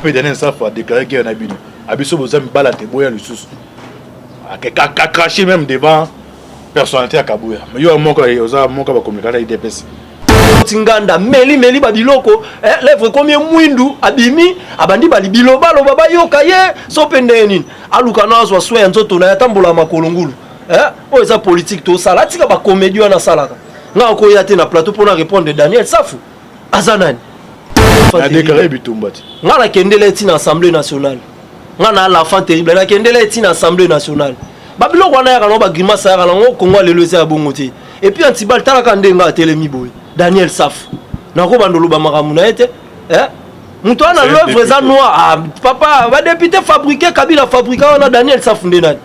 Après Daniel Safo a déclaré qu'il y a un abus. Abisso Bozam Balate Boya le sous. A craché même devant personnalité à Kabouya. Mais il y a un mot qui va communiquer à l'IDPS. Tinganda meli babiloko lèvre combien mwindu abimi abandi bali biloba lo baba yoka ye so pendeni aluka na azwa soya nzoto na yatambola makolongulu o eza politique to sala tika ba comédie na salaka nga ko yate na plateau pour na répondre Daniel Safu azanani a déclaré bitumbati nga la kendele ti na assemblée nationale nga na la fin terrible na kendele ti na assemblée nationale babiloko wana ya kana ba grimace ya kana ngo Kongo lelo eza bongo te et puis antibal talaka ndenga telemi boy Daniel Saf. Nako bandolo ba makamu na ete muto na l'œuvre za noir papa va député fabriquer Kabila fabriquer on a Daniel Saf ndenani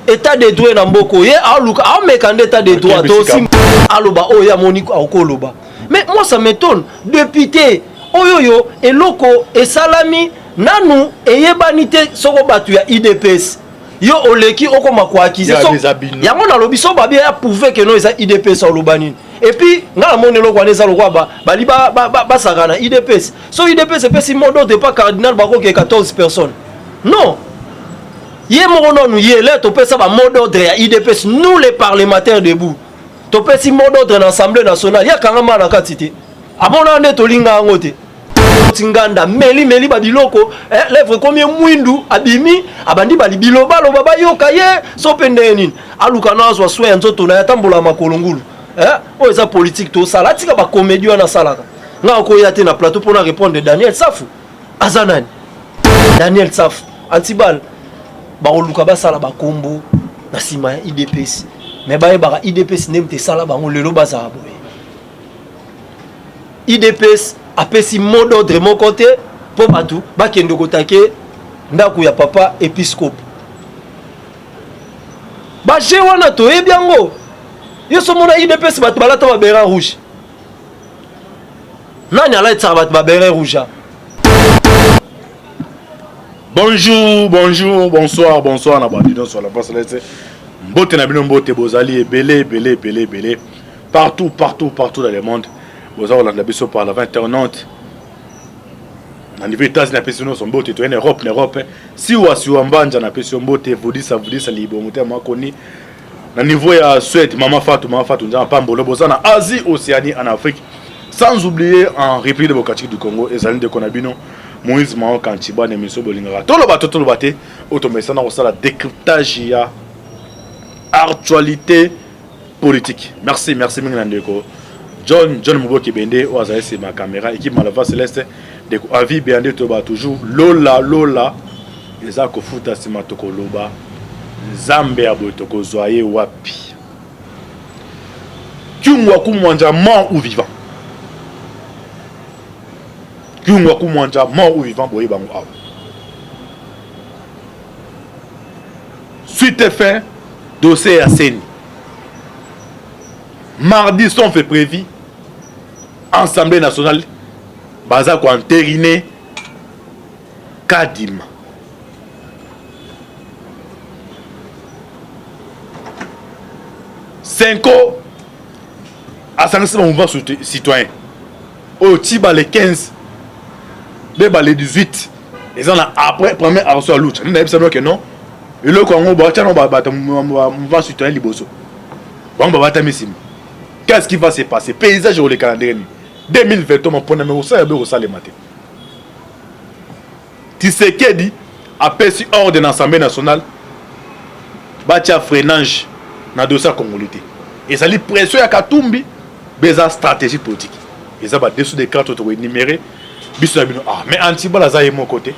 état de droit na mboko ye aluka a mekande état de droit to aussi aloba oya moniko akoloba mais moi ça m'étonne député oyoyo eloko et salami nanu eyebanite soko batu ya IDPS yo oleki okoma ko accuser so yango na lobiso ba bien prouver que non eza IDPS olobani. Et puis, nga mon elo kwane za lokwa bali ba sagana IDPS. So IDPS c'est pas modo de pas cardinal bako ke 14 personnes. Non. Yé mo non nous yé là to pesa ba mot d'ordre ya IDPS nous les parlementaires debout. To pesi mot d'ordre dans l'Assemblée nationale ya kangama na katité. Abona nde to linga ngote. Tinganda meli babiloko lèvre combien mwindu abimi abandi bali biloba lo baba yoka ye so pendeni aluka na azwa soya nzoto na yatambola makolongulu. O eza politique to sala tika ba comédie na salaka nga ko yate na plateau pour na répondre Daniel Safu azanani Daniel Safu antibal ba oluka ba sala ba kombo na sima ya IDPS mais ba yeba IDPS nemte sala bango lelo bazara boye IDPS apesi mot d'ordre mon côté pour batu ba kende kotake ndaku ya papa épiscope ba je wana to ebiango yo somona IDPS bat balata ba beret rouge nani ala etsa bat ba beret rouge. Bonjour, bonsoir na bandi sur la place laisse mbote na bino mbote bozali belé partout dans le monde bozali la biso par la 21 na niveau États-Unis na peso son mbote to en Europe si wa mbanja na peso mbote vudisa libo motema makoni na niveau ya Suède Mama Fatou nja pambolo bozana Asie Océanie en Afrique sans oublier en République démocratique du Congo et Zalinde Konabino Moïse Mao Kantiba ne miso bolingara toloba te automesana ko sala décryptage ya actualité politique. Merci mingi ndeko John Muboki Bende o azali c'est ma caméra équipe Malava Céleste de avis Bende toba toujours Lola les ako futa sima tokoloba Zambé abotoko zoye wapi Kyungwa kumwanja mort ou vivant mort ou vivant boye bango awa suite fin dossier à Seni mardi sont fait prévu Assemblée nationale baza ko entériner Kadima Cinco à sanctionner le mouvement citoyen. Au Tiba les 15, les 18, ils ont après première arrosée à l'autre. Nous n'avons que non. Et le Congo, mouvement citoyen liboso. Qu'est-ce qui va se passer? Paysage au calendrier 2020, mon point numéro 5, le matin. Tshisekedi a perçu hors de l'Assemblée nationale. Batia freinage dans le dossier congolais. Et ça lui pression à Katumbi, beza stratégie politique. Et ça va dessous des cartes auto énumérées. Mais Antiba la zaye mon côté.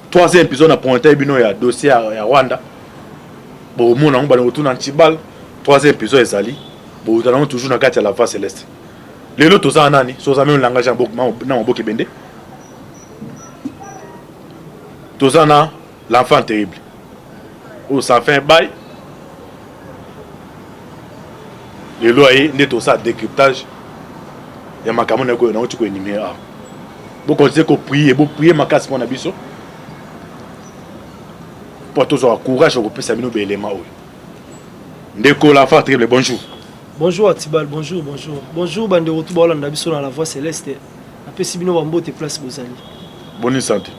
Troisième épisode a pointé bino ya dossier à Rwanda. Bon mon on va retourner Antibal. Troisième épisode est ali. Bon nous toujours dans carte à la face céleste. Les autres ça nani, so ça même langage en beaucoup bende. Tout ça na l'enfant terrible. Ou ça fait un bail. Les loyers n'est tout ça décryptage. Il y a ma caméra qui est énumérée. Vous continuez à prier ma casse mon abisso. Pour tous avoir courage pour que ça nous be élément. Ndeko l'enfant terrible, bonjour. Bonjour Atibal, bonjour. Bonjour bande retour dans la voix céleste. Après si bino bambote place bozali. Bonne santé.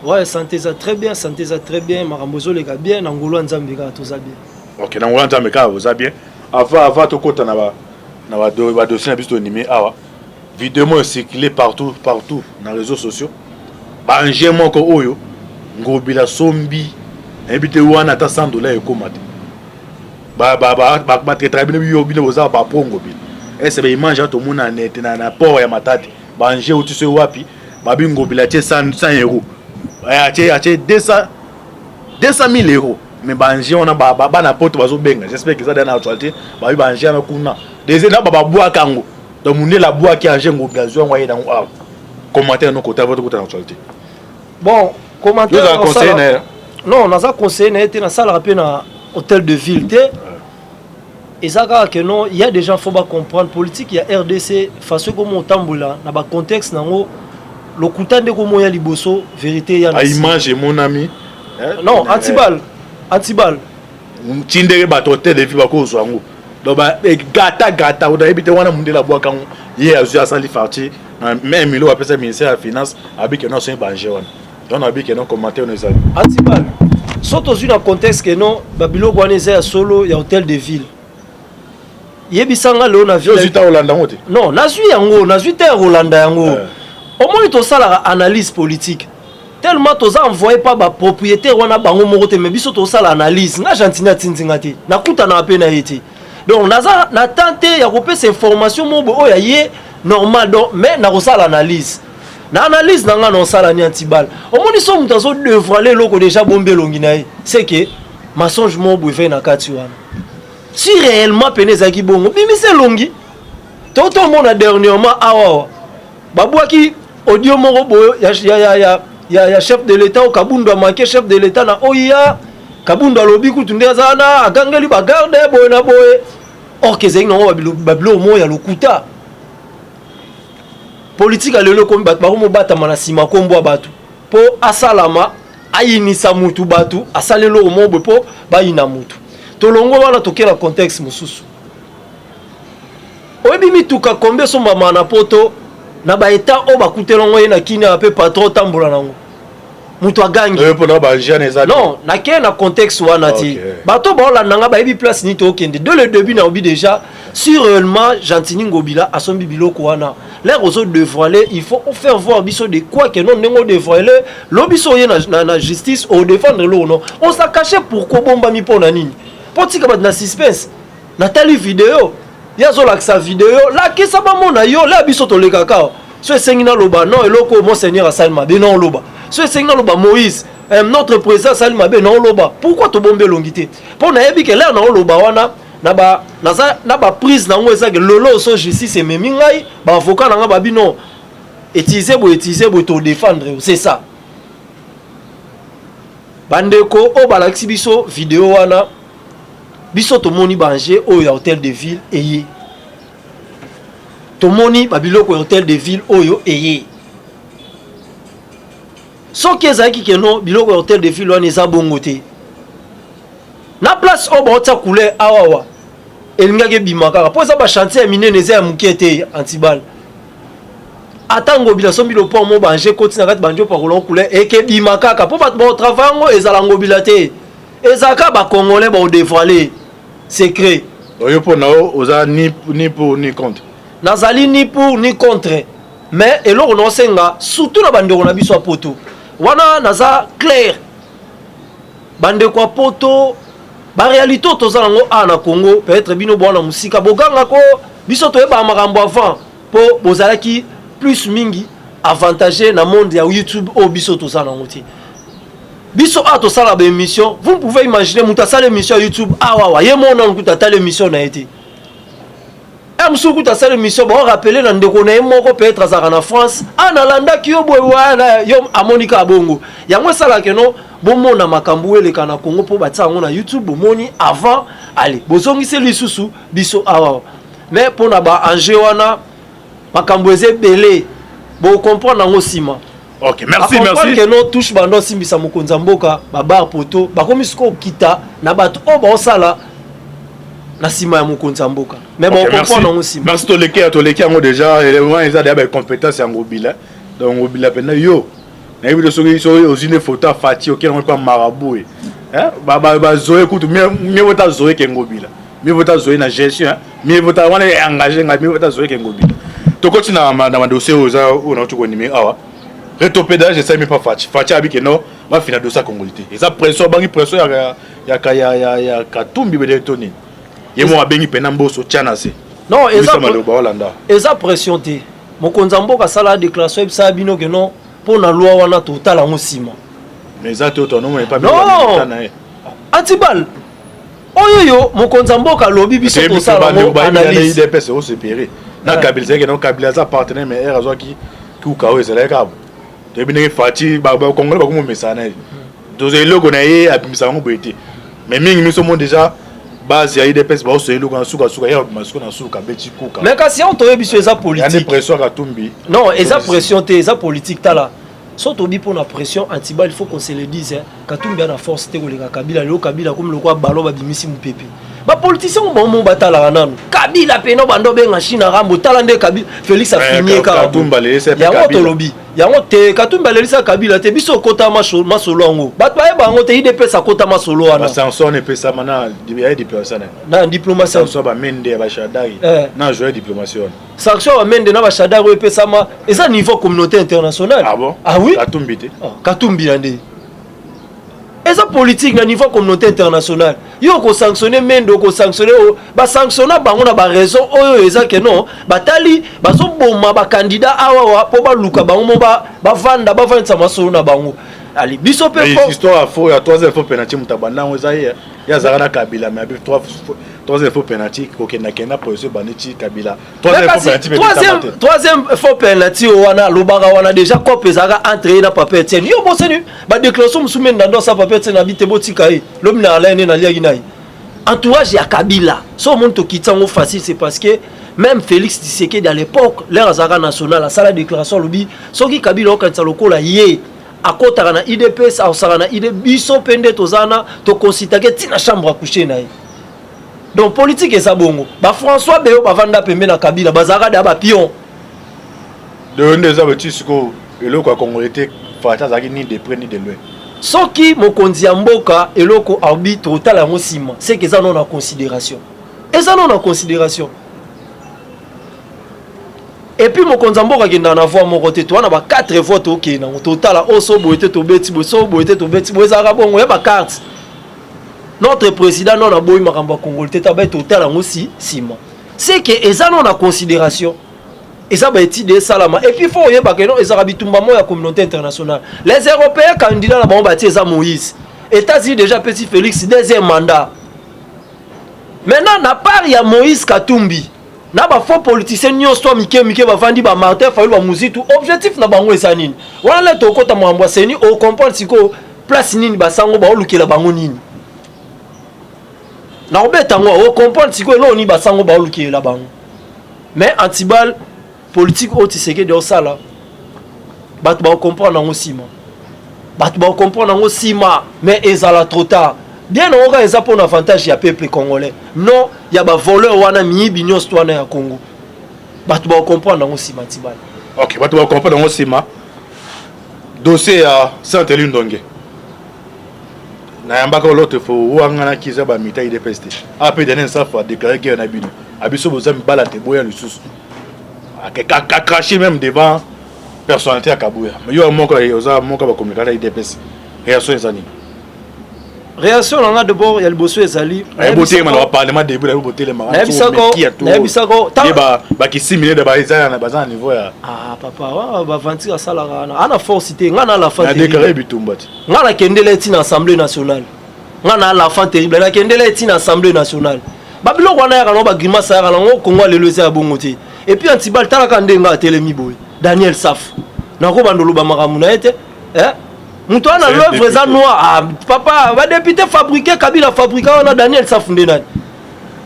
Ouais, santé ça très bien, marambozo les gars bien, ngolo nzambe ka toza bien. OK, na ngolo nzambe ka toza bien. Avant to kota na ba dossier na biso animé awa. Vidéo mo circuler partout dans les réseaux sociaux. Ba anje moko oyo ngobila sombi ebite wana ta $100 ekomate. Ba traiter bino bino boza ba pongo bi. Ese be image to mona net na port ya matati. Ba anje utiso wapi? Ba bingo bila tie 100 €. Atie 200 000 €. Mais banjé on a ba na poto bazo benga. J'espère que ça dans actualité. Ba bi banjé na kuna. Des na ba bois kango. Donc munde la bois qui anje ngo gazo ngwa yeda ngo. Commentaire no côté votre côté actualité. Bon, commentaire non, on a conseillé n'était na salle rapide na hôtel de ville té. Et ça que non, il y a des gens faut pas comprendre politique, il y a RDC face comme on tamboula na ba contexte nango le kutande comme ya liboso vérité ya na. Image mon ami. Non, antibal. Tindere ba hôtel de ville ba ko zo ngo. Donc ba gata on a habité wana munde la bois kango. Hier azu asali farti. Même Milo appelle ça ministère de la finance avec que non c'est banjé wana. Donc on a que non commenter on les a. Antibal. Surtout dans contexte que non babilo gwaneza solo ya hôtel de ville. Yebisanga leo na ville. Yo zita Hollanda ngote. Non, nazui yango, nazui te Hollanda yango. Au moins to sala analyse politique. Tellement to za envoyer pas ba propriétaire wana bango moko te mais biso to sala analyse. Nga jantina tinzinga te. Nakuta na pe na yeti. Donc naza na tenter ya kopesa ces informations mo bo ya ye normal donc mais na ko sala analyse. Na analyse nanga non sala ni antibal. Au moins so mutazo devrait loko déjà bombe longi na ye. C'est que mensonge mo bo ve na kati wana. Si réellement penezaki bongo bimi c'est longi. Toto mona dernièrement awa. Babouaki audio moko boyo ya chef de l'état au Kabundu a manqué chef de l'état na oya Kabundu alobi kutunde zana agangeli ba garde boyo na boye. Or que zeng no babilo mo ya lokuta. Politique alelo comme bat ba mo bata manasima kombo batu. Po asalama ayinisa mutu batu asalelo mo bo po ba ina mutu. Tolongo wana tokela contexte mususu. Oyebi mituka kombe somba mana poto na ba eta o ba kutelongo ye na kini ape patron tambola nango. Mutu agangi. Non, na ke na contexte wana ti. Bato ba olandanga ba yebi place ni to kende. Dès le début na obi déjà si réellement Gentini Ngobila a son biloko wana. Les réseaux dévoilés, il faut faire voir biso de quoi que non nengo dévoilé. Lobiso ye na justice au défendre lo non. On s'est caché pourquoi bomba mi pona nini. Potika ba na suspense. Nathalie vidéo. Yazo laksa vidéo. La kesa ba mona yo la biso to le kakao. So sengina loba non eloko monseigneur Salma be non loba. So sengina loba Moïse notre président Salma be non loba. Pourquoi to bombe longité? Pour na yebi que là na loba wana na ba prise na ngweza que lolo so justice memi ngai ba avocat na ba bino utiliser bo to défendre c'est ça. Bandeko o balaksi biso vidéo wana biso to moni banje o ya hôtel de ville eye. To moni babiloko hôtel de ville oyo eye. So kezaki ke non biloko hôtel de ville wana eza bongo te. Na place o ba ota couleur awawa. Elingake bimaka po za ba chantier minene eza ya mukete antibal. Atango bila sombi lo po mo banje koti na kati banjo pa kolon couleur eke bimaka po ba travango ezala ngobila te. Ezaka ba congolais ba dévoiler secret. Oyo po na oza ni pour ni contre. Nazali ni pour ni contre. Mais eloko no senga surtout na bande na biso poto. Wana naza clair. Bande kwa poto ba réalité tozala ngo na Congo peut-être bino bona musika boganga ko biso to eba makambo avant po bozalaki plus mingi avantagé na monde ya YouTube o biso tozala ngoti. Biso to sala ba émission, vous pouvez imaginer muta sala émission YouTube awa ye mona nkuta tala émission na été. Amsuku ta sala émission ba rappeler na ndeko na moko peut-être azaka na France, ana landa ki yo boy wana yo amonika bongo. Yango sala ke no bomona makambu eleka na Congo po batsa ngo na YouTube bomoni avant allez bozongise lisusu biso awa. Mais pona ba anje wana makambu eze belé bo comprendre ngo sima. OK, merci. Que non touche bando simbisa mokonza mboka ba bar poto ba komisiko kita na bato o ba osala na sima ya mokonzi ya mboka mais bon comprendre ngo sima merci to leki yango déjà élément ils a des compétences en ngobila donc ngobila pena yo na yebi so osine photo fati OK on pas marabout hein ba zoé kutu mieux vota zoé ke ngobila mieux vota zoé na gestion hein mieux vota wana engagé mieux vota zoé ke ngobila to continue na dossier oza on tu ko numéro awa retopédage ça mais pas fati abike no va finir dossier congolité et ça pression bangi pression ya Katumbi be de toni yemo abengi pena mboso tiana se non eza pression te mokonzi mboka sala déclaration ebisa bino que non pour na loi wana total en sima mais ça tout non mais pas bien antibal oyoyo mokonzi mboka lobi biso to sala analyse des personnes au supérieur na kabila c'est que non kabila za partenaire mais raison qui kawe c'est là kabo te bine fati ba congolais ba ko mesana doze logo na ye abimisa ngo boete mais mingi miso mo déjà base ya IDPS ba so logo na suka ya masuka na suka beti kuka mais kasi on toye biso eza politique ya pression Katumbi non eza pression te eza politique tala so tobi pour la pression antibal il faut qu'on se le dise hein Katumbi a la force te ko le Kabila le Kabila comme le quoi balo ba bimisi mu pepe ba politicien mo batala nanu Kabila peno bando benga China rambo talande Kabila Félix a fini Katumba le c'est ya ngo tolobi ya ngo te Katumba le lisa Kabila te biso kota masolo ngo bato ba ba ngo te IDPS akota masolo wana sanction ne pesa mana ya diplomatie na diplomatie sanction ba mende ba shadari na jouer diplomatie sanction ba mende na ba shadari pesa ma eza niveau communauté internationale ah bon ah oui Katumbi te Katumbi ande eza politique na niveau communauté internationale yo ko sanctionner mendo ko sanctionner ba sanctionner bango na ba raison oyo eza que non batali bazo boma ba candidat awa po ba luka bango ba vanda ba vanda masolo na bango ali biso pe ko histoire faux ya troisième fois penalty mutabanda eza ya zara Kabila mais abi troisième fois penalty ko kena pour ce baniti Kabila troisième fois penalty wana lobaka wana déjà cop ezaka entré na papier tienne yo bosenu ba déclaration musumen dans sa papier tienne habite botika e l'homme na ala na lia ginai entourage ya Kabila so monto kitango facile c'est parce que même Félix Tshisekedi à l'époque l'air azara national la salle déclaration lobi soki Kabila okatsa lokola ye akotaka na IDPS ausaka na ide biso pende tozana to considérer tina chambre à coucher na ye donc politique eza bongo ba François Beyo bavanda pembe na Kabila bazaka da ba pion de ndeza betisiko eloko ya congolais fata zaki ni de près ni de loin soki mokonzi ya mboka eloko arbitre total yango sima c'est que ça non en considération et puis mokonzi ya mboka kenda na voix moko te to na ba 4 votes OK na total oso boete to beti boso boete to beti boza bongo ya ba carte notre président non a boy makambo Congo te tabe total yango sima c'est que eza non en considération et ça va être des salama et puis il faut yeba que non ezara bitumba mo ya communauté internationale les européens candidats là ba bati eza Moïse États-Unis déjà petit Félix deuxième mandat maintenant na part ya Moïse Katumbi na ba faux politiciens nyonso mike ba vandi ba Martin Fayulu ba muzitu objectif na bango esa nini wana le tokota mwambwa seni o comprendre siko place nini ba sango ba olukela bango nini na obeta ngo o comprendre siko elo ni ba sango ba olukela bango mais antibal politique au Tshisekedi de sala bat ba comprendre ngo sima mais ezala trop tard bien on va eza pour avantage ya peuple congolais non ya ba voleur wana mi binyo stwana ya Congo bat ba comprendre ngo sima antibal OK bat ba comprendre ngo sima dossier ya Saint-Élie Ndonge na yambaka l'autre faut wangana kiza ba mita IDPS après dernier ça faut déclarer guerre na bino abiso bozami bala te boya lisusu a craché même devant personnalité à Kabouya mais yo monka oza monka ba communiquer IDPS réaction ezani réaction on a d'abord il y a le bosso ezali boté man au parlement début la boté les marans na bisako ba ki 6 minutes de ba ezana na bazana niveau ya papa ba vanti à sala ana force te ngana la fin déclarer bitumbati ngana kendele tina assemblée nationale ngana la fin terrible na kendele tina assemblée nationale babilo wana ya kana ba grimace ya kana ngo Congo le lese ya bongote et puis antibal talaka ndenga telemi boy Daniel Saf na ko bandolo ba makamu na ete muto ana l'œuvre za noir papa va député fabriquer Kabila fabriquer on a Daniel Saf ndenani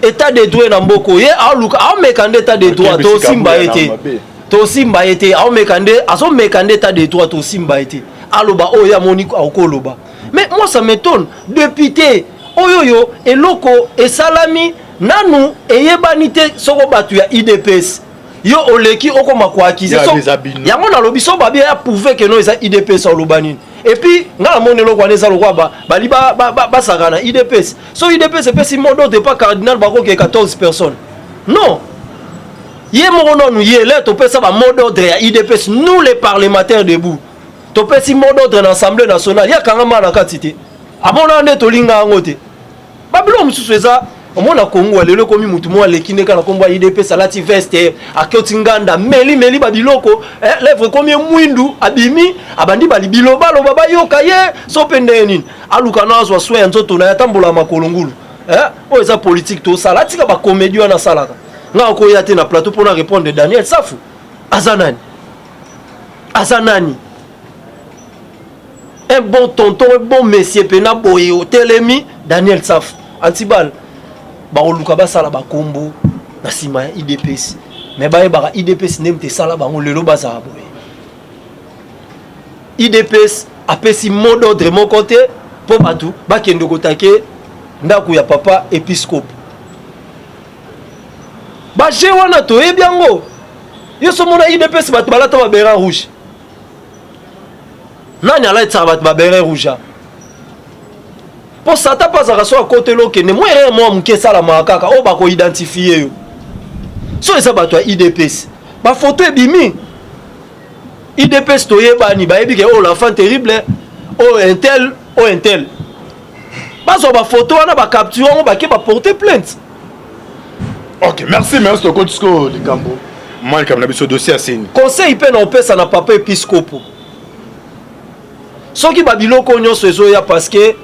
état de droit na mboko ye a luka a mekande état de droit to simba ete a mekande aso mekande état de droit to simba ete aloba oya moniko akoloba mais moi ça m'étonne député oyoyo eloko esalami nanu eyebani te soko batu ya IDPS yo oleki okoma ko accuser so yango na lobi so babi ya prouver que non eza IDPS olobani et puis ngala monelo kwa neza lokwa bali ba sagana IDPS so IDPS pesi modo de pas cardinal bako ke 14 personnes non yé moko non yé là to pesa ba mot d'ordre ya IDPS nous les parlementaires debout to pesi mot d'ordre dans l'Assemblée nationale ya kangama na katite abona nde to linga ngote babilo mususu eza omona Kongo lelo komi mutu mo alekine kana kombo IDPS alati veste akoti nganda meli babiloko lèvre komi mwindu abimi abandi bali bilobalo baba yoka ye so pende nini aluka na azwa soya nzoto na yatambola makolongulu o eza politique to sala tika ba comédie na salaka nga ko yate na plateau pour répondre Daniel Safu azanani un bon tonton un bon monsieur pena boye au telemi Daniel Safu antibal ba oluka ba sala ba kombo na sima ya IDPS mais ba yeba IDPS nemte sala bango lelo bazala boye IDPS apesi mot d'ordre mon côté pour batu ba kendo kotake ndaku ya papa épiscope ba je wana to ebiango yo so mona IDPS batu balata ba bera rouge nani ala etsa batu ba bera rouge pour ça ta pas à à côté loke ne moi mke sala makaka o ba ko identifier yo so esa bato ya IDPS ba photo ebimi IDPS to yebani ba yebi ke oh l'enfant terrible oh intel ba so ba photo wana ba capture on ba ke ba porter plainte. OK, merci to Kotsko Likambo moi comme na biso dossier asini conseil pe na opesa na papa épiscope soki ba biloko nyonso ezo ya parce que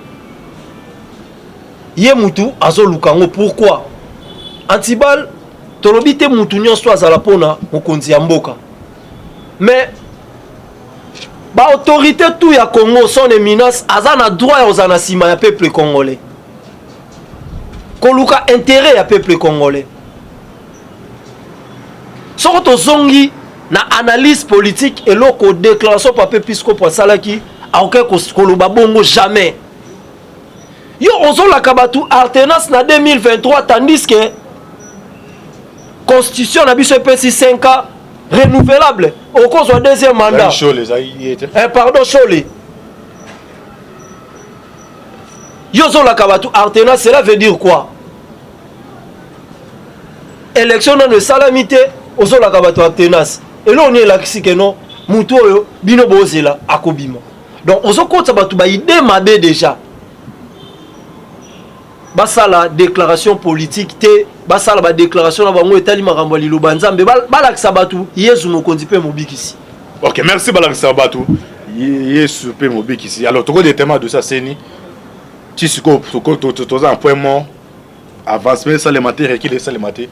Yé mutu azo lukango pourquoi Antibal tolobite mutu nyonso azala pona mokonzi ya mboka mais ba autorité tout ya Congo son éminence azana droit ya ozana sima ya peuple congolais koluka intérêt ya peuple congolais soko tozongi na analyse politique et loko déclaration papa épiscope salaki aoke koloba bongo jamais. Yo ozo la kabatu alternance na 2023 tandis que constitution na biso pesi 5 ans renouvelable au cause du deuxième mandat. Pardon Chole. Yo ozo la kabatu alternance cela veut dire quoi? Élection dans le salamité ozo la kabatu alternance. Et là on est là qui que non muto yo bino bozela akobima. Donc ozo kota batu ba idée mabe déjà. Basala déclaration politique te basala ba déclaration na bango etali makambo liloba nzambe balakisa batu Yesu mokonzi pe mobikisi. OK, merci balakisa batu Yesu pe mobikisi. Alors toko des thèmes de ça seni tisiko toza un point mort avance mais ça le matin requis ça le matin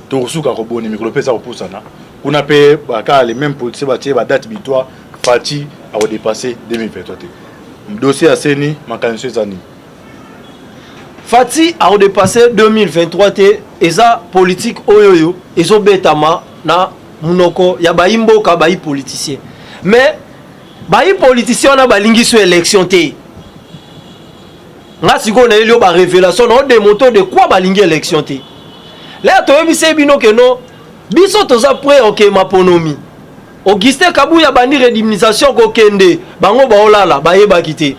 to suka ko boni micro pesa ko na kuna pe baka les mêmes politiciens batie ba date victoire Fati a dépassé 2023. Dossier à seni makanso zani Fati a dépassé 2023 te eza politique oyoyo ezo betama na munoko ya baimbo ka bayi politicien mais bayi politicien na balingi sur élection te nga siko na elio ba révélation na démonter de quoi balingi élection te là to yebise bino ke no biso toza prêt OK maponomi Augustin Kabuya bandi rédimnisation ko kende bango ba olala bayeba kité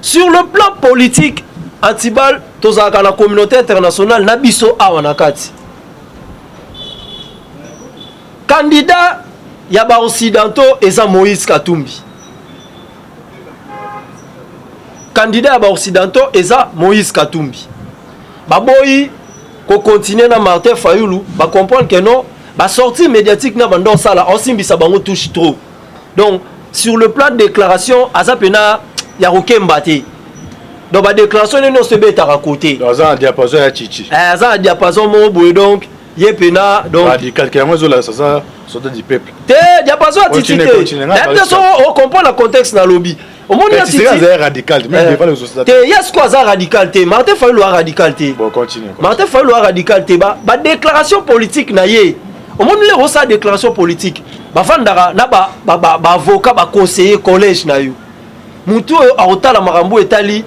sur le plan politique Antibal tozaka la communauté internationale na biso awa na kati candidat ya ba occidentaux eza Moïse Katumbi candidat ya ba occidentaux eza Moïse Katumbi baboyi ko continuer na Martin Fayulu ba comprendre que non ba sortie médiatique na bando sala osimbisa bango touche trop donc sur le plan de déclaration azapena ya rokembate. Donc la déclaration non se bet à côté. Dans un diapason à Chichi. Un diapason mon boy donc yepena donc radical qui est là ça sorte du peuple. Te diapason à Chichi. On comprend le contexte dans lobby. Au monde il y a radical même devant les sociétés. Te yes quoi ça radicalité. Martin Fayulu a radicalité. Bon continue. Martin Fayulu a radicalité ba déclaration politique na ye. Au monde le rosa déclaration politique. Ba fandara na ba avocat ba conseiller collège na yo. Mutu a otala marambo etali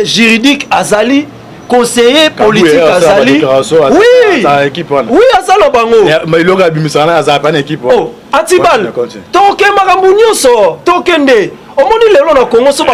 juridique azali conseiller politique azali oui azala bango mais il aura bimisana azala pas équipe Antibal toke makambo nyonso tokende omoni lelo na Congo so ba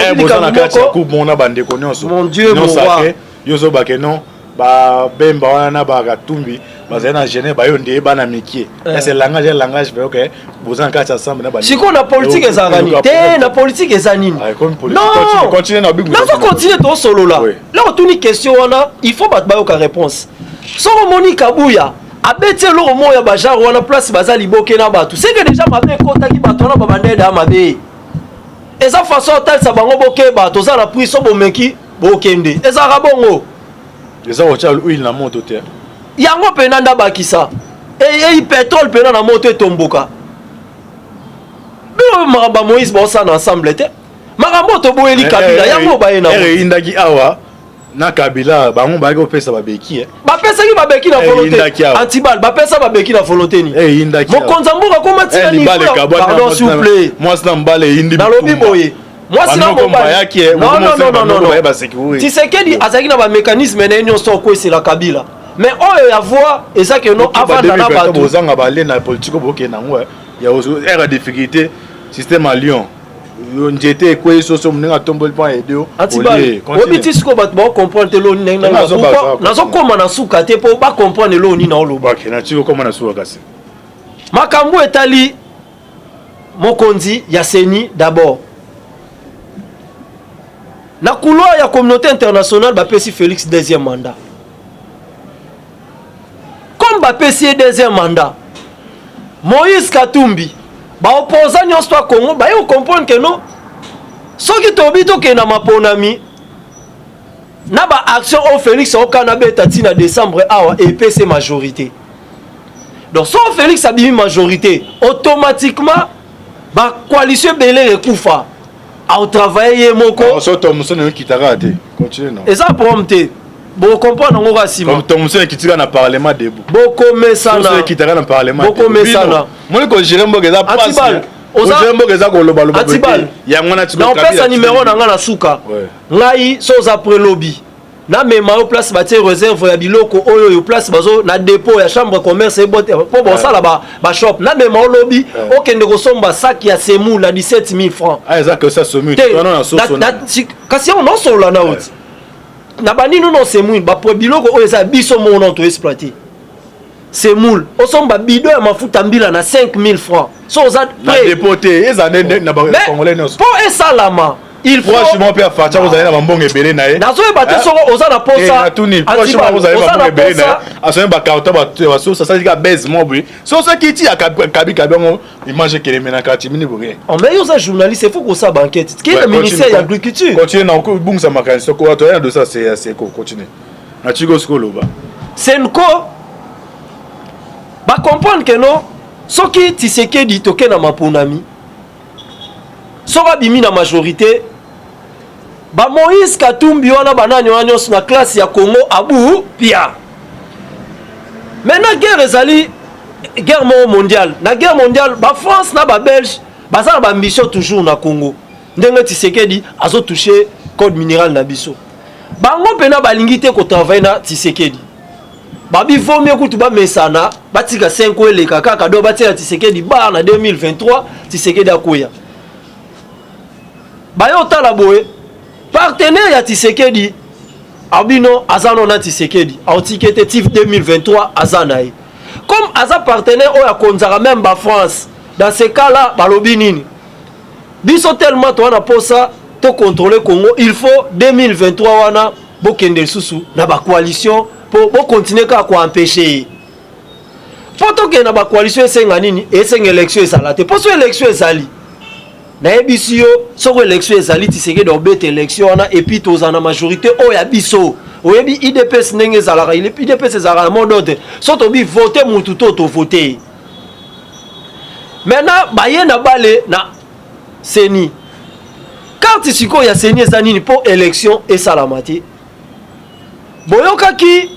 mon Dieu mon roi yoso bakeno ba bemba wana ba katumbi bazana gêné ba yo ndé bana mikie c'est langage mais OK bozana kati ensemble na ba siko na politique ezani te na politique ezani non continue na big non continue to solo là là on une question wana il faut battre ba yo ka réponse so omoni Kabuya abeti lo moya ba genre wana place bazali boke na batu c'est que déjà mabe kota ki bato na ba bandeda mabe eza façon tal sa bango boke bato za na puissance bomeki bokende eza rabongo eza ocha huile na moto te yango pena nda bakisa e pétrole pena na moto etomboka bilo maramba Moïse bosa na ensemble te marambo to boyeli Kabila yango ba yena indaki awa na Kabila bango ba ko pesa babeki bapesa ki babeki na volonté Antibal bapesa babeki na volonté ni mokonza mboka koma tina ni pardon s'il vous plaît moi c'est mbale indi dans lobi boye moi c'est non Tshisekedi azaki na ba mécanisme na nyonso ko c'est la Kabila mais oyo ya voix eza que non avant na ba bozanga ba na politique boke na ngwa ya era difficulté système à Lyon njete ko soso mninga tombol pa edo Antibal obiti siko bat ba comprendre lo ni na nazo koma na suka te po ba comprendre lo ni na oloba ok na tiko koma na suka kasi makambo etali mokonzi ya seni d'abord na couloir ya communauté internationale bapesi Félix deuxième mandat comme bapesi deuxième mandat Moïse Katumbi ba opposant nyonso to Congo ba yo comprendre que non soki tobi to ke na maponami na ba action au Félix au Canada tatina décembre awa et PC majorité donc so Félix a bien majorité automatiquement ba coalition belé ekufa au travailler moko so Thomson ne kitara te continue non et ça prompté bo comprendre ngo rasima comme Thomson kitira na parlement debout boko mesana so kitara na parlement boko mesana moi ko gérer mboka za passe gérer mboka za ko loba loba ya ngona tiko na pesa numéro na nga na suka ngai so za prelobi na mema au place batie réserve ya biloko oyo yo place bazo na dépôt ya chambre commerce et bote po bo sala ba shop na mema au lobby okende ko somba sac ya semu la 17 000 francs ah ça que ça semu non na soso kasi on non solo na oti na bani nous non semu ba po biloko oyo ça biso mo non to exploiter semu osomba bido ya mafuta mbila na 5 000 francs so za na dépoté eza na ba congolais non po esalama il faut franchement père Facha vous allez na mbongo ebele na ye nazo ebate soko oza na posa franchement vous allez na mbongo ebele na aso ba karton ba so ça dit ka baise mobile so ça qui ti akabi kabongo il mange que les menakati mini bouré on mais yosa journaliste il faut qu'on sa banquette qui est le ministère de l'agriculture continue na ko bungsa makanisi ko wato ya de ça c'est ko continue na chigo skolo ba senko ba comprendre que non soki Tshisekedi toke na maponami soka bimi na majorité ba Moïse Katumbi wana banani wana na classe ya Congo abu pia maintenant guerre ezali guerre mondiale na guerre mondiale ba France na ba Belge baza ba ambition toujours na Congo ndenge Tshisekedi azo toucher code minéral na biso bango pena balingi te ko travailler na Tshisekedi babi vomi kutu ba mesana batika 5 eleka kaka do batia Tshisekedi ba na 2023 Tshisekedi akoya bayo tala boye partenaire ya Tshisekedi abino azano na Tshisekedi antiquité TIF 2023 azanaï comme aza partenaire oya konzara même ba France dans ce cas là balobi nini biso tellement to na posa to contrôler Congo il faut 2023 wana bokende susu na ba coalition pour continuer ka ko empêcher poto ke na ba coalition esenga nini esenga élection esalate poso élection ezali na ebisi yo soko élection ezali Tshisekedi obete élection wana et puis tozana majorité oya biso oyebi IDPS ndenge ezalaka IDPS ezalaka mode ordre so tobi voter mutu to voter maintenant baye na bale na seni carte siko ya seni ezanini pour élection esalamati boyokaki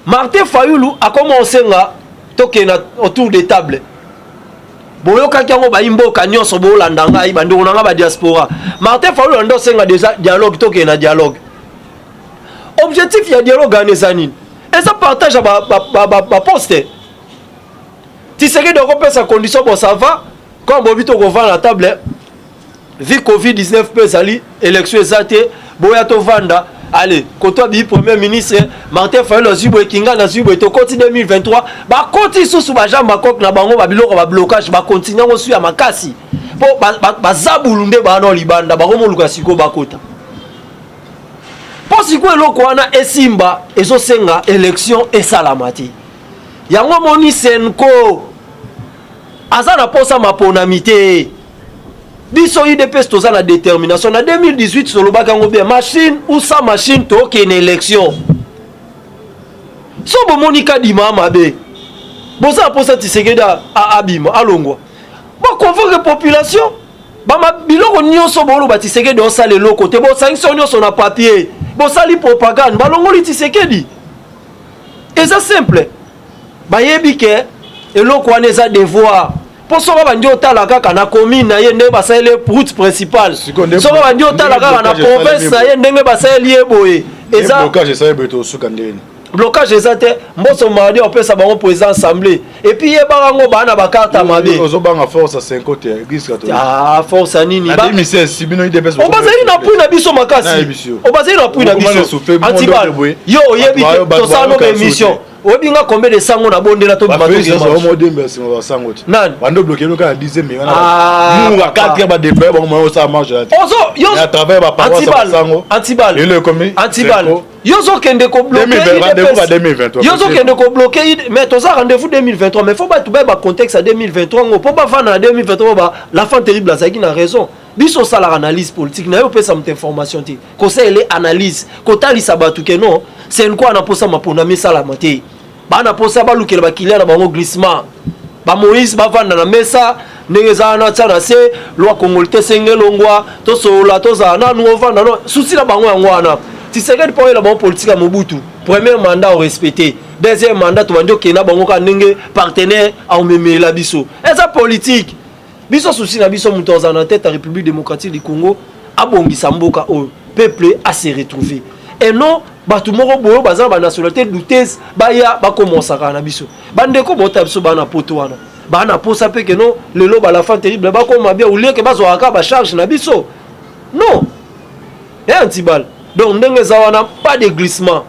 Martin Fayulu a commencé nga tokena autour des tables boyoka kiango ba imboka nyonso bolanda ngai bandeko nanga ba diaspora Martin Fayulu ndo senga déjà dialogue tokena dialogue objectif il y a dialogue ganezanine et ça partage ba poste tu sais que de repère sa condition bon ça va quand bobito ko vendre la table vu Covid-19 peut sali élection exate boya to vanda allez quand toi bi premier ministre Martin Fayulu Zibo Kinga na Zibo to continue 2023 ba continue sous ba jamba kok na bango ba biloko ba blocage ba continue ngo su ya makasi po ba zabulunde ba no libanda ba komo luka siko ba kota po siko eloko wana esimba ezosenga élection esalamati yango moni senko azana posa maponamité biso IDPS toza na détermination na 2018 solo bakango bien machine ou sans machine to ke une élection so bomoni kadima mabe boza posa tisekeda a abima alongwa ba convoquer population ba biloko nyonso bolo ba tisekeda o sale loko te bo sanction nyonso na papier bo sali propagande balongoli tisekedi et ça simple ba yebike eloko wana eza devoir pour ça va dire otala kaka na commune na ye ndenge basale route principale so va dire otala kaka na province na ye ndenge basale yeboye eza blocage ça beto suka ndeni blocage ezate mboso mardi on peut ça bango président assemblée et puis ye barango bana bakata mabe ozo banga force à 50 église catholique ah force nini ba 2016 sibino IDPS on bazali na pui na biso makasi on bazali na pui na biso antibal yo yebi to ça no émission obinga combien de sango na bondela to bimato ki ba mo dembe si ba sango ti bando bloquer no ka 10e mais wana mu ka 4 ba départ ba mo ça marche ozo yo à travers ba paroisse sango antibal et le commis antibal yo zo kende ko bloquer rendez-vous à 2023 yo zo kende ko bloquer mais to ça rendez-vous 2023 mais faut pas tout ba contexte à 2023 ngo po ba vana 2023 ba la fin terrible la qui na raison biso sala analyse politique na yo pesa mte information ti ko ça ele analyse ko tali sabatu ke non c'est quoi na posa mapona misala mate bana posa balukela bakilia na bango glissement ba Moïse bavanda na mesa ndenge za na tsana se loi congolais sengelongwa to sola to za na no vanda no souci na bango yango wana Tshisekedi pour la bango politique à Mobutu premier mandat au respecté deuxième mandat to bandio kena bango ka ndenge partenaire a omemela biso eza politique biso souci na biso muto za na tête la République démocratique du Congo abongisa mboka o peuple a se retrouver et non batu moko boyo baza ba nationalité douteuse baya ba commencer kana biso bandeko bota biso bana poto wana bana posa pe que non lelo ba la fin terrible ba ko mabia ou lieu que bazo aka ba charge na biso non et antibal donc ndenge za wana pas de glissement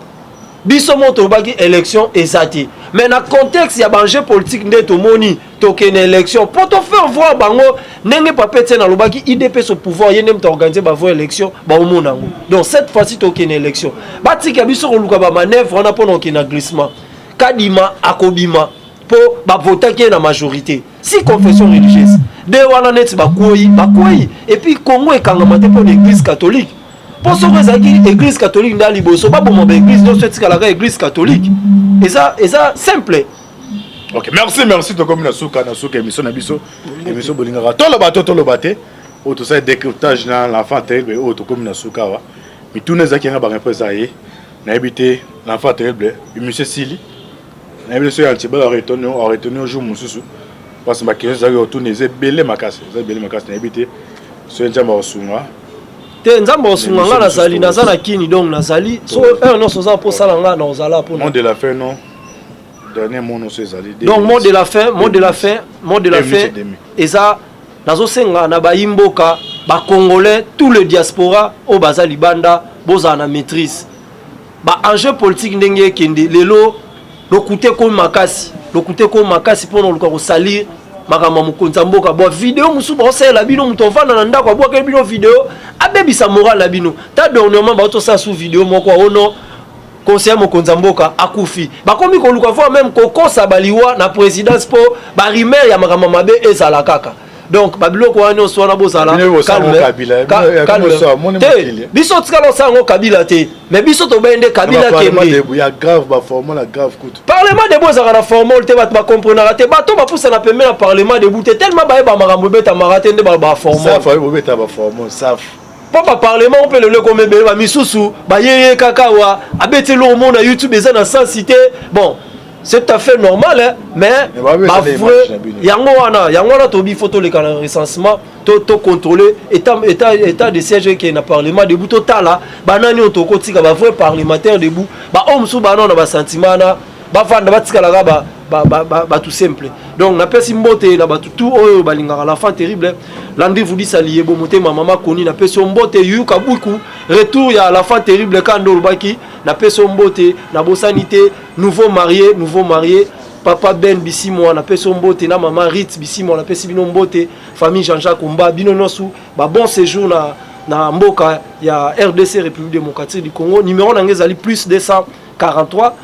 biso moto baki élection ezati mais na contexte ya banjeu politique ndeto moni tokene élection pour te faire voir bango ndenge papete na lobaki IDPS au pouvoir yene mta organiser ba voie élection ba omona ngo donc cette fois-ci tokene élection batika biso ko luka ba manœuvre on a pendant kena glissement kadima akobima pour ba voter qui na majorité si confession religieuse de wana net ba koyi et puis Congo ekangama te pour l'église catholique pour ce que l'église catholique dans liboso pas bon église non c'est la église catholique et ça simple. OK, merci to comme na suka émission na biso émission bolingaka to lo baté o to ça décryptage na l'enfant terrible o to comme na suka wa mi tout neza ki nga ba représenter na habité l'enfant terrible monsieur Sili na habité so ya tiba retenu jour mususu parce que ma question ça retourner c'est belé makasi na habité so njamba osunga te nzambo osunga nga nazali nazana kini donc nazali so non so za po sala nga na ozala po nom de la fin non dernier mot non ezali donc mot de la fin et ça nazo senga na bayimboka ba congolais tout le diaspora o bazali banda boza na maîtrise ba enjeu politique ndenge kende lelo lokute ko makasi pour luka ko salir makama mukonza mboka bo vidéo musu ba osela bino muto vana na ndako bo ke bino vidéo abebisa moral la bino ta dernièrement ba to sa sous vidéo moko ono conseiller mokonza mboka akufi bakomi ko luka voir même kokosa baliwa na présidence po ba rimer ya makama mabe ezala kaka donc babiloko wana oswana bozala biso tikalo sango kabila te mais biso to bende kabila kembe ya grave ba formal grave coûte parlement de bozaka na formal te bat ba comprendre te bato ba poussa na pembe na parlement de boute tellement ba ba makambo beta marate nde ba formal ça fa beta ba formal saf papa parlement on peut le comme be ba misusu ba yeye kaka wa abetelo mo na YouTube eza na sans cité bon c'est tout à fait normal, hein, mais yango wana tobi photo le canal recensement to contrôler état de siège qui na parlement debout total banani otoko tika ba vrai parlementaire debout ba homme sous banana ba sentiment na ba vanda ba tika la ba tout simple. Donc na pesi mbote na ba tout oyo balingaka la fin terrible. Landry vous dit ça lié bo motema mama koni na pesi mbote yuka buku retour ya la fin terrible quand ndolbaki na pesi mbote na bo sanité nouveau marié papa Ben Bissimo na pesi mbote na maman Rit Bissimo na pesi bino mbote famille Jean-Jacques Omba bino nosu ba bon séjour na mboka ya RDC République démocratique du Congo numéro nangezali plus 243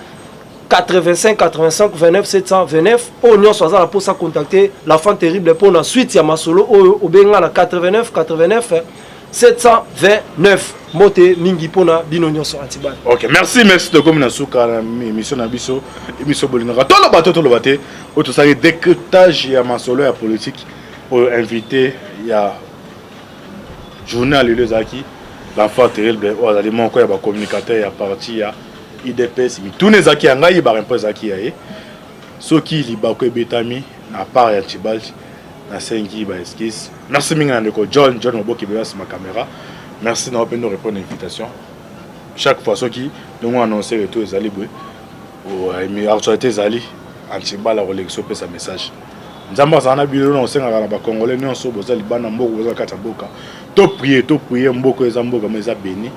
85 85 29 729 au nyonso soit za pour ça contacter la fin terrible pour la suite ya masolo au benga na 89 729 moté mingi pona bino nyonso antibal. OK, merci de comme na suka na émission na biso émission bolinga to lo baté au tout ça décryptage ya masolo ya politique pour inviter ya journal le zaki l'enfant terrible au azali monko ya ba communicateur ya parti ya IDPS tous les zaki ngai ba rempo zaki ya soki libako betami na part ya Tibal na sengi ba esquisse. Merci mingi ndeko John Moboki be ma caméra. Merci na open répondre à l'invitation. Chaque fois soki nous annoncer retour ezali bwe o mi actualité zali Antibal la élection pe sa message. Nzamba zana bilo na osenga na ba congolais nyonso bozali bana mboko bozali kata mboka. To prier mboko eza mboka meza béni.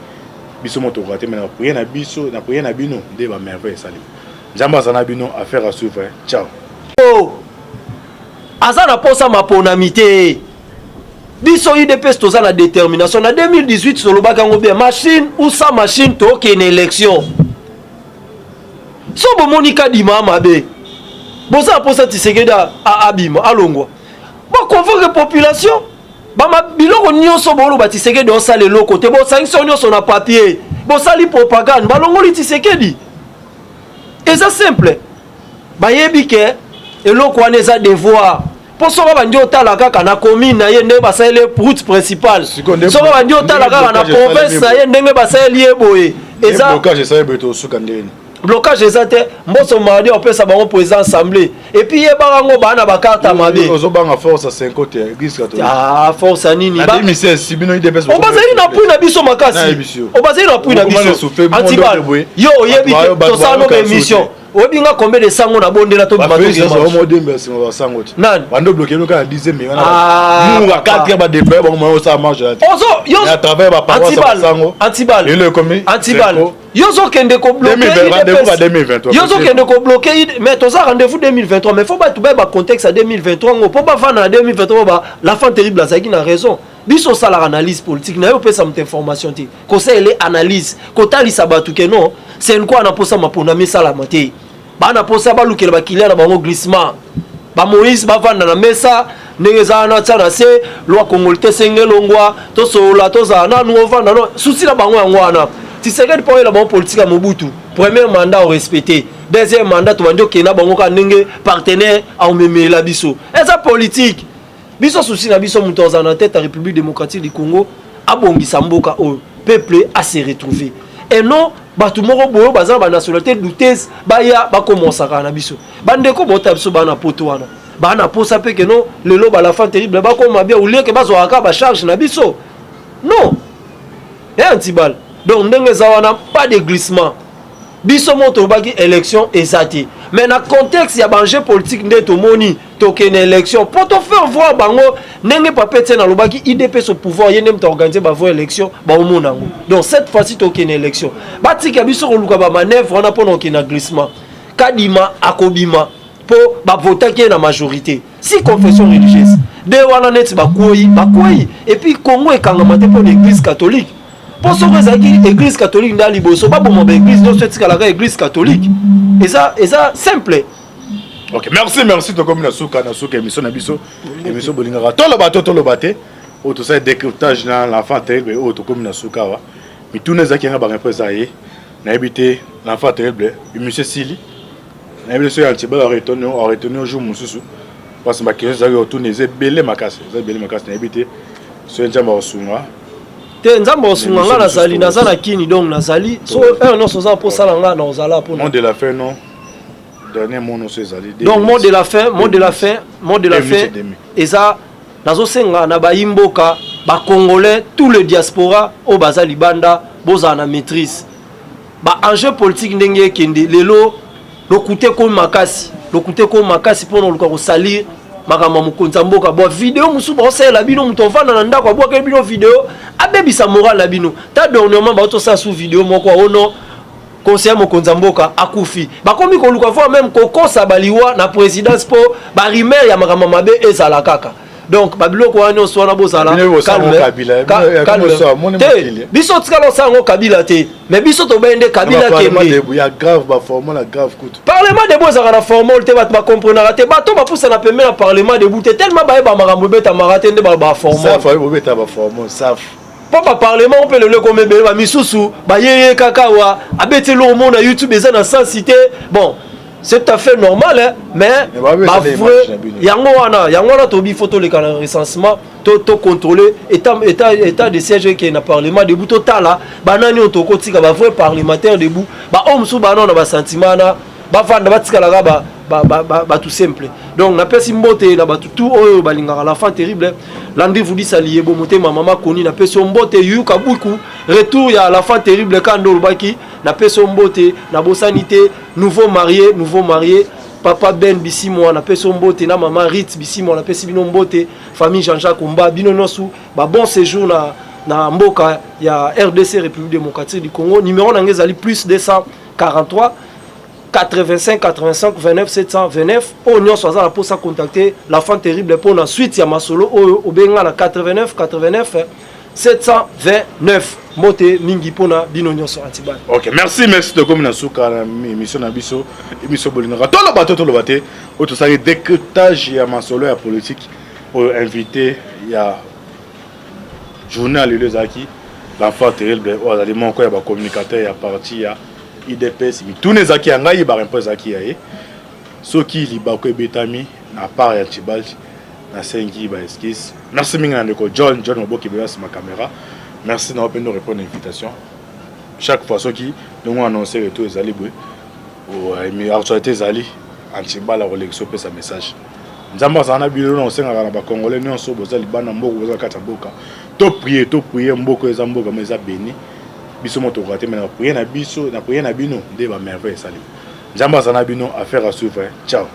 Biso moto raté mais na prier na bino nde ba merveille salim. Nzamba zana bino affaire à suivre. Ciao. Oh. Azana posa maponamité. Biso IDPS toza la détermination na 2018 solo bakango bien machine ou sans machine to ke une élection. So bo monika dima mabe. Boza posa tisekeda a abima alongwa. Ba convoquer population. Ba biloko nyonso bolo ba tisekedi on sale loko te bo sanction nyonso na papier. Bo sali propagande ba longoli tisekedi. Et ça simple. Ba yebike eloko wana eza devoir. Pour ça va dire ta la kaka na commune na yende ba sa le route principale. So va dire ta la kaka na province na yende ba sa lié boye. Eza blocage ça beto sukandeni. Blocage ezate mboso madi on peut ça ba président assemblée et puis yebango ba na ba carte mabe. Ozo banga force 50 église catholique. Ah force nini ba 2016 sibino IDPS. On bazali na pui na biso makasi. On bazali na pui na biso. Antibal. Yo yebi to ça no émission. Obinga combien de sango na bonde la to ba sango. Nan bando bloquer no ka 10e mais wana mu 4 ba débat ba mo ça marche là. Ozo yo à travers ba paroisse sango. Antibal. Et le commis Antibal. Yo zo kende ko bloquer rendez-vous 2023. Yo zo kende ko bloquer mais to ça rendez-vous 2023 mais faut pas tout ba contexte à 2023 ngo pour pas vendre en 2023 ba la fin terrible la qui na raison. Biso ça la analyse politique na yo pesa mte information ti. Ko ça elle analyse ko tali sabatu ke non c'est quoi na posa mapona mais ça la maté. Bana posa ba lukela ba kilia na bango glissement ba Moïse ba vanda na mesa ndengeza na tsana se loi congolais sengelongwa to sola to za na no vanda no souci la bango yango wana Tshisekedi pour la bango politique à Mobutu premier mandat au respecter deuxième mandat to banjo kena bango ka ndenge partenaire a omeme la biso eza politique biso souci na biso muto za na tête la République démocratique du Congo abongisa mboka o peuple à se retrouver et non batu moko boyo baza ba nationalité douteuse baya ba commencer kana biso bandeko bota biso bana poto wana bana posa pe que non lelo ba la fin terrible ba ko mabia ou lieu que bazo aka ba charge na biso non et Antibal donc ndenge zawana pas de glissement biso moto baki élection ezati mais na contexte ya banjeu politique ndeto moni tokene élection pour te faire voir bango ndenge papete na lobaki IDPS au pouvoir yene mta organiser ba voir élection ba omonango donc cette fois-ci tokene élection batika biso ko luka ba manœuvre on a pendant qu'il na glissement kadima akobima pour ba voter qui na majorité si confession religieuse de wana net ba koyi et puis Congo e kangamate pour l'église catholique. Pour ce que l'église catholique dans l'Iboso, pas pour mon église, non, c'est la église catholique. Et ça simple. Ok, merci de comme la émission Nabiso, émission Bolingara. Tout le bateau, tout ça décryptage dans l'enfant terrible, autre comme la Soukawa. Mais tous les acquérants ont représenté, n'a habité l'enfant terrible, monsieur Sili. N'a habité sur Antibal, a retenu au jour Moussou. Parce que ma question, c'est retourné, c'est belé ma casse, n'a habité sur un jambe au Souma. Nzambo sunganga nazali nazana kini donc nazali so non soza pour salanga na ozala pour nom de la fin non dernier mot non ezali donc mot de la fin eza nazosenga na bayimboka ba congolais tout le diaspora au baza libanda boza na maîtrise ba enjeu politique ndenge kende lelo lokute ko makasi pour nous ko salir makama mukonza mboka bo vidéo musu ba osela bino muto vanda na ndako bo ke bino vidéo abebisa moral la bino ta dernièrement ba to sa sous vidéo moko ono conseiller mokonza mboka akufi bakomi ko luka voir même kokosa baliwa na présidence po ba rimer ya makama mabe ezala kaka donc babiloko wana oswana bozala biso tikala osango kabila te mais biso tobende kabila kembe ya grave ba formal grave kutu parlement de bozaka na formal te bato bakomprendaka te bato bapusa na pembe na parlement de boute tellement bayeba makambo beta marate nde ba formal ça fa bobeta ba formal saf po ba parlement on peut le comme ebele ba misusu ba yeye kaka wa abetelo au monde na YouTube eza na sensité bon c'est tout à fait normal hein, mais yango wana tobi photo le canal recensement to contrôler état de siège qui na parlement debout total banani otoko tika ba vrai parlementaire debout ba homme sous banana ba sentiment na ba vanda ba tika la ba tout simple donc na pesi mbote na ba tout oyo balingaka la fin terrible Landry vous dit ça lié bo motema mama koni na pesi mbote yuka buku retour ya la fin terrible quand ndolbaki na peso mbote na bosanité nouveau marié papa Ben Bisimo na peso mbote na maman Rit Bisimo na pesi bino mbote famille Jean-Jacques Omba bino nosu ba bon séjour na mboka ya RDC République démocratique du Congo numéro nangezali plus 243 85 85 29 729 au nyonso soit za pour ça contacter la fin terrible pour la suite ya masolo au benga na 89 729 moté mingi pona bino nyonso antibal. OK, merci de comme na suka na émission na biso bolinga to lo baté au tout ça décryptage ya masolo ya politique pour inviter ya journal le zaki l'enfant terrible au azali moko ya ba communicateur ya parti ya IDPS mi tous les zaki ngai ba impose zaki ya soki liba ko betami na part ya Tibal na sengi ba esquisse. Merci mingi na ndeko John Moboki bela sur ma caméra. Merci d'avoir pu nous répondre à l'invitation. Chaque fois soki nous annoncer retour ezali bwe o mi actualité ezali antibala relation pe sa message. Nzamba zana bilo na senga na ba congolais nyonso bozali bana mboko bozali kata mboka. To prier mboko eza mboka mais eza béni. Biso moto raté mais na prier na biso na prier na bino nde ba merveille ezali. Nzamba zana bino affaire à suivre. Ciao.